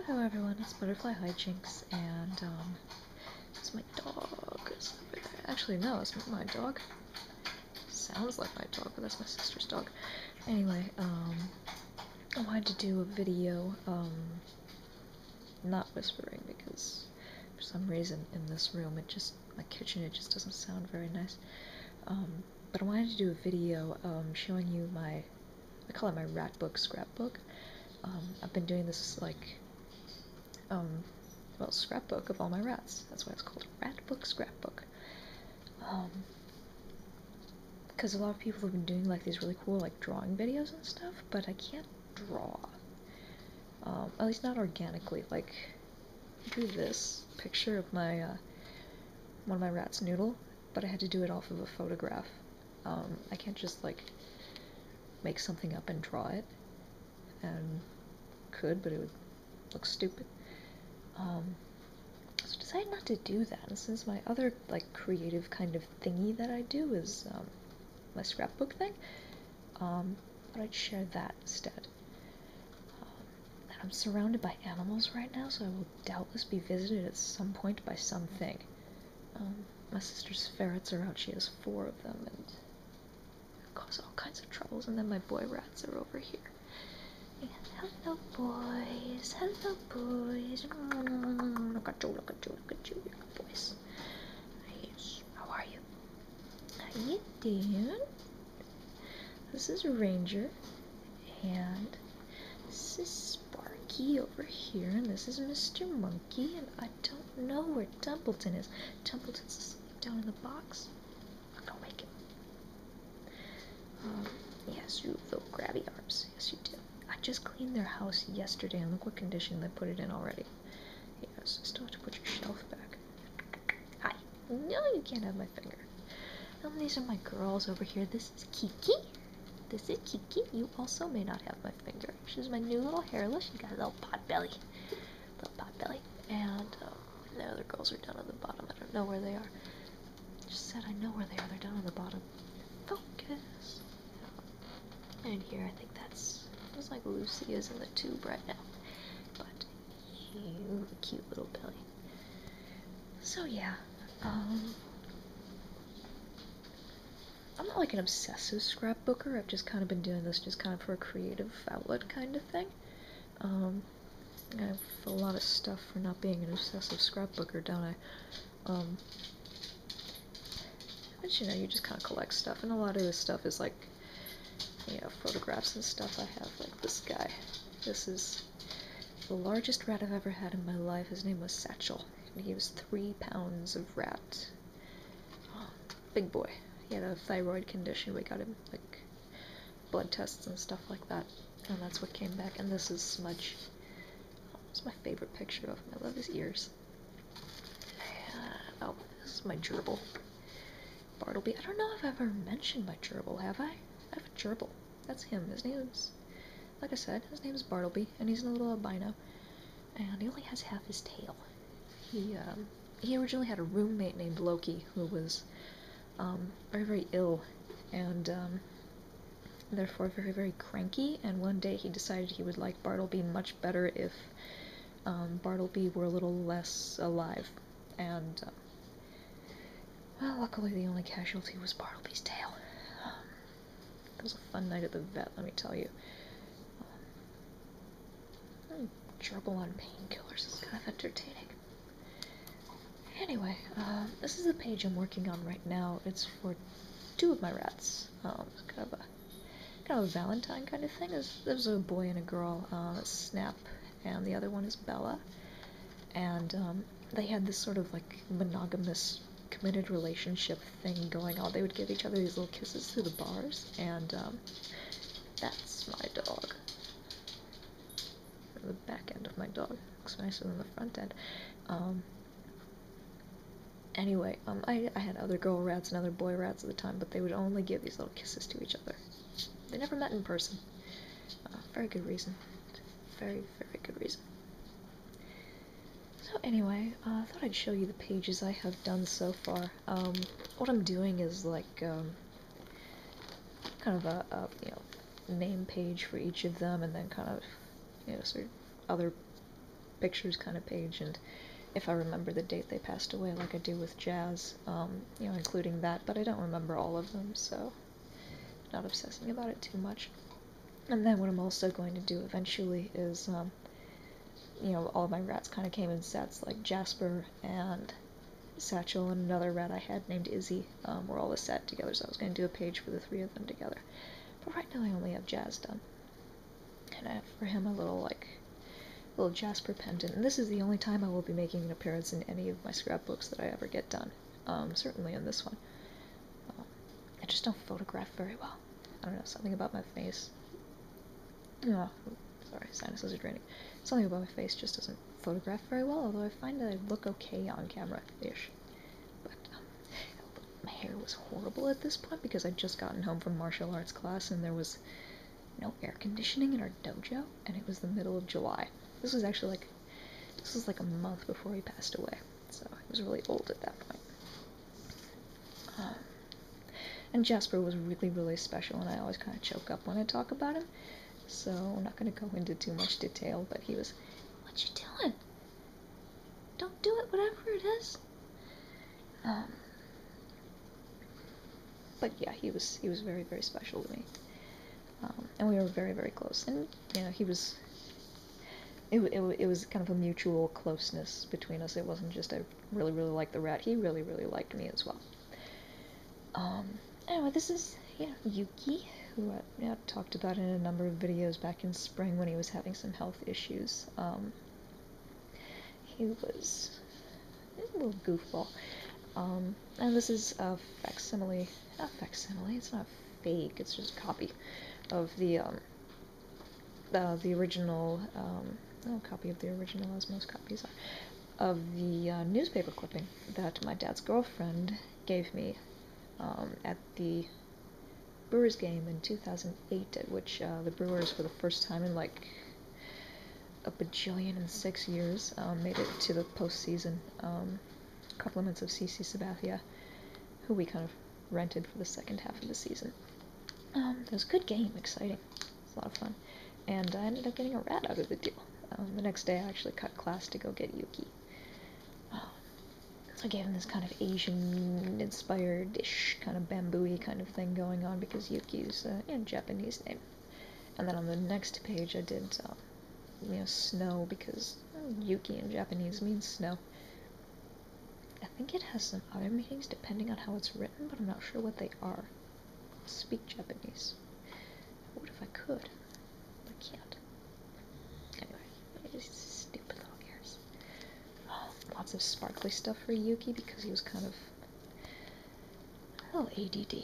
Hello everyone, it's Butterfly Hijinks, and it's my dog. It's over there. Actually, no, it's not my dog. Sounds like my dog, but that's my sister's dog. Anyway, I wanted to do a video, not whispering, because for some reason in this room, my kitchen, it just doesn't sound very nice. But I wanted to do a video, showing you I call it my Ratbook scrapbook. I've been doing this, like, well, scrapbook of all my rats. That's why it's called Ratbook scrapbook. Because a lot of people have been doing, like, these really cool, like, drawing videos and stuff, but I can't draw. At least not organically. Like, I drew this picture of my, one of my rats, Noodle, but I had to do it off of a photograph. I can't just, like, make something up and draw it. And could, but it would look stupid. So I decided not to do that, and since my other, like, creative kind of thingy that I do is, my scrapbook thing, but I'd share that instead. And I'm surrounded by animals right now, so I will doubtless be visited at some point by something. My sister's ferrets are out, she has 4 of them, and cause all kinds of troubles, and then my boy rats are over here. And hello boys, look at you, good boys. Yes, how are you? How you doing? This is Ranger, and this is Sparky over here, and this is Mr. Monkey, and I don't know where Templeton is. Templeton's asleep down in the box. Go wake him. Yes, you little grabby arms. Yes, you do. I just cleaned their house yesterday, and look what condition they put it in already. Yes, I still have to put your shelf back. Hi. No, you can't have my finger. These are my girls over here. This is Kiki. This is Kiki. You also may not have my finger. She's my new little hairless. She got a little pot belly. And the other girls are down at the bottom. I don't know where they are. Just said I know where they are. They're down at the bottom. Focus. And here, I think looks like Lucy is in the tube right now. But you, cute little belly. So yeah, I'm not like an obsessive scrapbooker. I've just kind of been doing this just kind of for a creative outlet kind of thing. I have a lot of stuff for not being an obsessive scrapbooker, don't I? But you know, you just kind of collect stuff, and a lot of this stuff is like, you know, photographs and stuff. I have like this guy. This is the largest rat I've ever had in my life. His name was Satchel, and he was 3 pounds of rat. Big boy. He had a thyroid condition. We got him like blood tests and stuff like that, and that's what came back. And this is Smudge. It's my favorite picture of him. I love his ears. Oh, this is my gerbil, Bartleby. I don't know if I've ever mentioned my gerbil, have I? I have a gerbil. That's him. His name is, like I said, his name is Bartleby, and he's a little albino, and he only has half his tail. He originally had a roommate named Loki, who was very, very ill, and therefore very, very cranky, and one day he decided he would like Bartleby much better if Bartleby were a little less alive, and well, luckily the only casualty was Bartleby's tail. It was a fun night at the vet, let me tell you. Gerbil on painkillers is kind of entertaining. Anyway, this is the page I'm working on right now. It's for 2 of my rats. It's kind of a Valentine kind of thing. There's a boy and a girl, Snap, and the other one is Bella. And they had this sort of like monogamous, committed relationship thing going on. They would give each other these little kisses through the bars, and that's my dog. The back end of my dog looks nicer than the front end. Anyway, I had other girl rats and other boy rats at the time, but they would only give these little kisses to each other. They never met in person. Very good reason. Very, very good reason. So anyway, I thought I'd show you the pages I have done so far. What I'm doing is like, kind of a you know, name page for each of them, and then kind of, you know, sort of other pictures kind of page, and if I remember the date they passed away, like I do with Jazz, you know, including that, but I don't remember all of them, so not obsessing about it too much. And then what I'm also going to do eventually is, you know, all of my rats kind of came in sets, like Jasper and Satchel and another rat I had named Izzy were all a set together, so I was going to do a page for the three of them together. But right now I only have Jazz done. And I have for him a little, like, little Jasper pendant. And this is the only time I will be making an appearance in any of my scrapbooks that I ever get done. Certainly in this one. I just don't photograph very well. I don't know, something about my face. Oh, sorry, sinuses are draining. Something about my face just doesn't photograph very well, although I find that I look okay on camera-ish. But my hair was horrible at this point because I'd just gotten home from martial arts class and there was no air conditioning in our dojo, and it was the middle of July. This was actually like a month before he passed away, so he was really old at that point. And Jasper was really, really special, and I always kind of choke up when I talk about him, so I'm not going to go into too much detail, but he was, "What you doing? Don't do it, whatever it is." But yeah, he was very, very special to me. And we were very, very close. And, you know, it was kind of a mutual closeness between us. It wasn't just I really, really liked the rat. He really, really liked me as well. Anyway, this is, you know, Yuki, who I talked about in a number of videos back in spring when he was having some health issues. He was a little goofball. And this is a facsimile, not facsimile, it's not fake, it's just a copy of the original, copy of the original, as most copies are, of the newspaper clipping that my dad's girlfriend gave me at the Brewers game in 2008, at which the Brewers, for the first time in like a bajillion and 6 years, made it to the postseason. Compliments of CC Sabathia, who we kind of rented for the second half of the season. It was a good game, exciting. It was a lot of fun. And I ended up getting a rat out of the deal. The next day I actually cut class to go get Yuki. So I gave him this kind of Asian-inspired-ish, kind of bamboo-y kind of thing going on because Yuki's a Japanese name. And then on the next page I did, you know, snow because Yuki in Japanese means snow. I think it has some other meanings depending on how it's written, but I'm not sure what they are. I speak Japanese. I would if I could, but I can't. Anyway, these stupid little ears. Lots of sparkly stuff for Yuki because he was kind of a little ADD.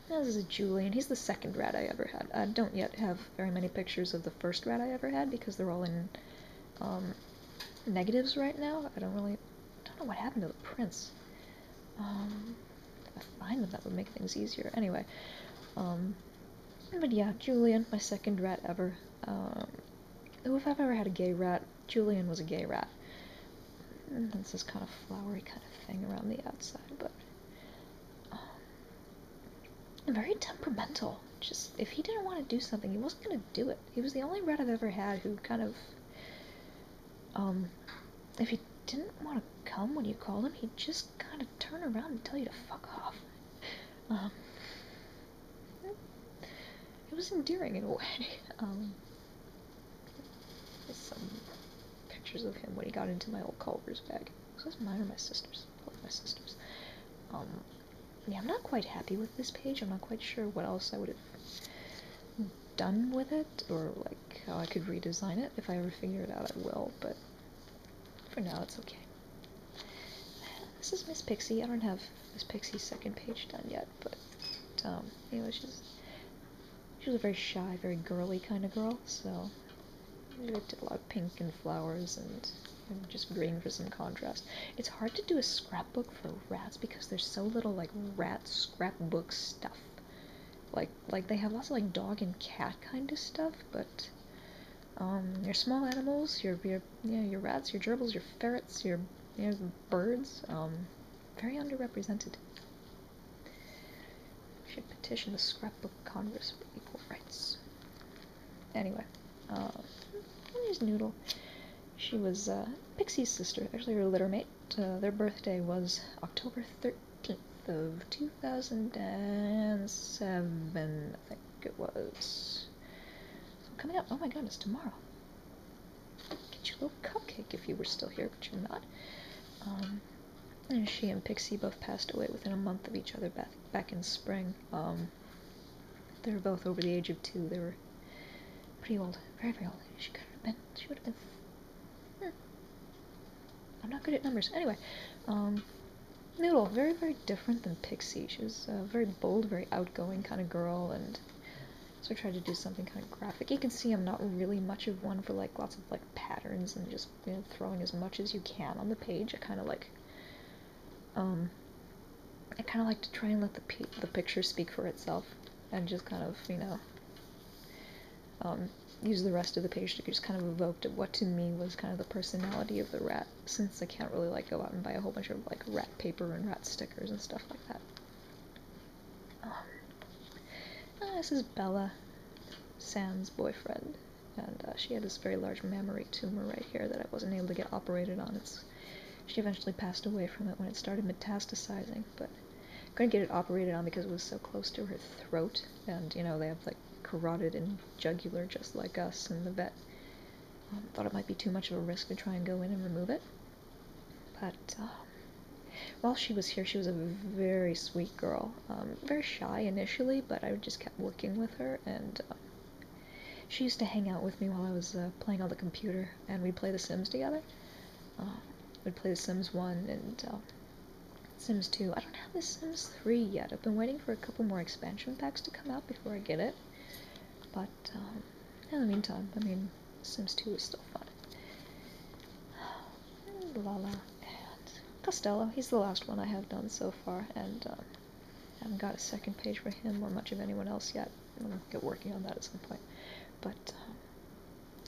This is a Julian. He's the second rat I ever had. I don't yet have very many pictures of the first rat I ever had because they're all in negatives right now. I don't know what happened to the prints. If I find them, that would make things easier. Anyway, but yeah, Julian, my second rat ever. If I've ever had a gay rat, Julian was a gay rat. And that's this kind of flowery kind of thing around the outside, but very temperamental. Just, if he didn't want to do something, he wasn't going to do it. He was the only rat I've ever had who kind of, if he didn't want to come when you called him, he'd just kind of turn around and tell you to fuck off. It was endearing in a way. There's some pictures of him when he got into my old Culver's bag. Was this mine or my sister's? Both my sister's. Yeah, I'm not quite happy with this page. I'm not quite sure what else I would have done with it, or like how I could redesign it. If I ever figure it out, I will, but for now, it's okay. This is Miss Pixie. I don't have Miss Pixie's second page done yet, but, you know, she was a very shy, very girly kind of girl, so I did a lot of pink and flowers and just green for some contrast. It's hard to do a scrapbook for rats because there's so little, like, rat scrapbook stuff. Like they have lots of, like, dog and cat kind of stuff, but, your small animals, your rats, your gerbils, your ferrets, your birds, very underrepresented. Should petition the Scrapbook Congress for equal rights. Anyway, Here's Noodle. She was Pixie's sister, actually her litter mate. Their birthday was October 13th of 2007, I think it was. So coming up, oh my goodness, tomorrow. Get your little cupcake if you were still here, but you're not. And she and Pixie both passed away within a month of each other back in spring. They were both over the age of 2. They were pretty old, very, very old. She would have been. I'm not good at numbers. Anyway, Noodle, very, very different than Pixie. She was a very bold, very outgoing kind of girl, and so I tried to do something kind of graphic. You can see I'm not really much of one for like lots of like patterns and just, you know, throwing as much as you can on the page. I kind of like to try and let the picture speak for itself, and just kind of, you know, use the rest of the page to just kind of evoke what to me was kind of the personality of the rat, since I can't really like go out and buy a whole bunch of like rat paper and rat stickers and stuff like that. This is Bella, Sam's boyfriend, and she had this very large mammary tumor right here that I wasn't able to get operated on. She eventually passed away from it when it started metastasizing, but I couldn't get it operated on because it was so close to her throat, and, you know, they have like carotid and jugular just like us, and the vet thought it might be too much of a risk to try and go in and remove it. But while she was here, she was a very sweet girl, very shy initially, but I just kept working with her, and she used to hang out with me while I was playing on the computer, and we'd play The Sims together. We'd play The Sims 1 and Sims 2. I don't have The Sims 3 yet. I've been waiting for a couple more expansion packs to come out before I get it. But in the meantime, I mean, Sims 2 is still fun. Lala and Costello. He's the last one I have done so far, and I haven't got a second page for him or much of anyone else yet. I'll get working on that at some point. But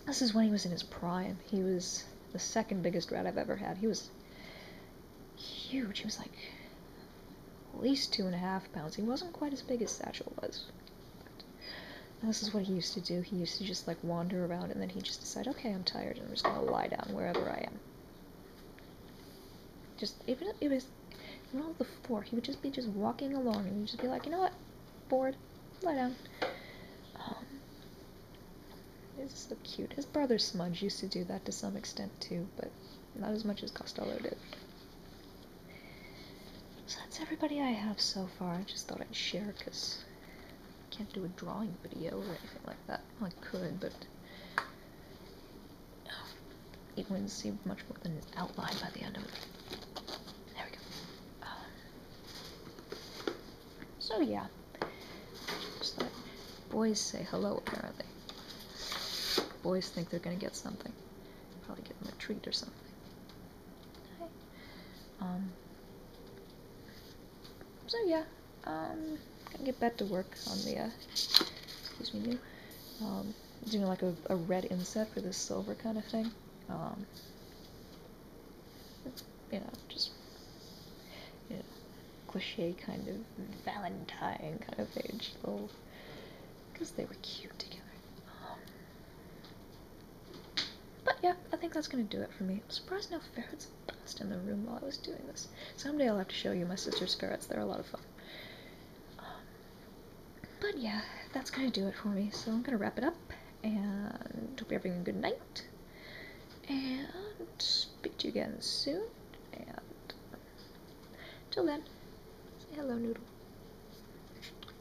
this is when he was in his prime. He was the second biggest rat I've ever had. He was huge. He was like at least 2.5 pounds. He wasn't quite as big as Satchel was. But this is what he used to do. He used to just like wander around, and then he'd just decide, okay, I'm tired, and I'm just gonna lie down wherever I am. Just even if it was in the middle of the floor, he would just be walking along, and he'd just be like, you know what, bored, lie down. It's so cute. His brother Smudge used to do that to some extent too, but not as much as Costello did. So that's everybody I have so far. I just thought I'd share, because I can't do a drawing video or anything like that. Well, I could, but you wouldn't see much more than an outline by the end of it. There we go. So yeah, just thought boys say hello apparently. Boys think they're gonna get something. Probably give them a treat or something. Hi. So yeah, gonna get back to work on the, excuse me, doing like a red inset for this silver kind of thing. You know, just, you know, cliche kind of Valentine kind of page, little, because they were cute together. But yeah, I think that's gonna do it for me. I'm surprised no ferrets buzzed in the room while I was doing this. Someday I'll have to show you my sister's ferrets. They're a lot of fun. But yeah, that's gonna do it for me. So I'm gonna wrap it up, and hope you're having a good night. And speak to you again soon. And till then, say hello, Noodle.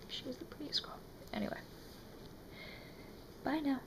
She was the prettiest girl. Anyway, bye now.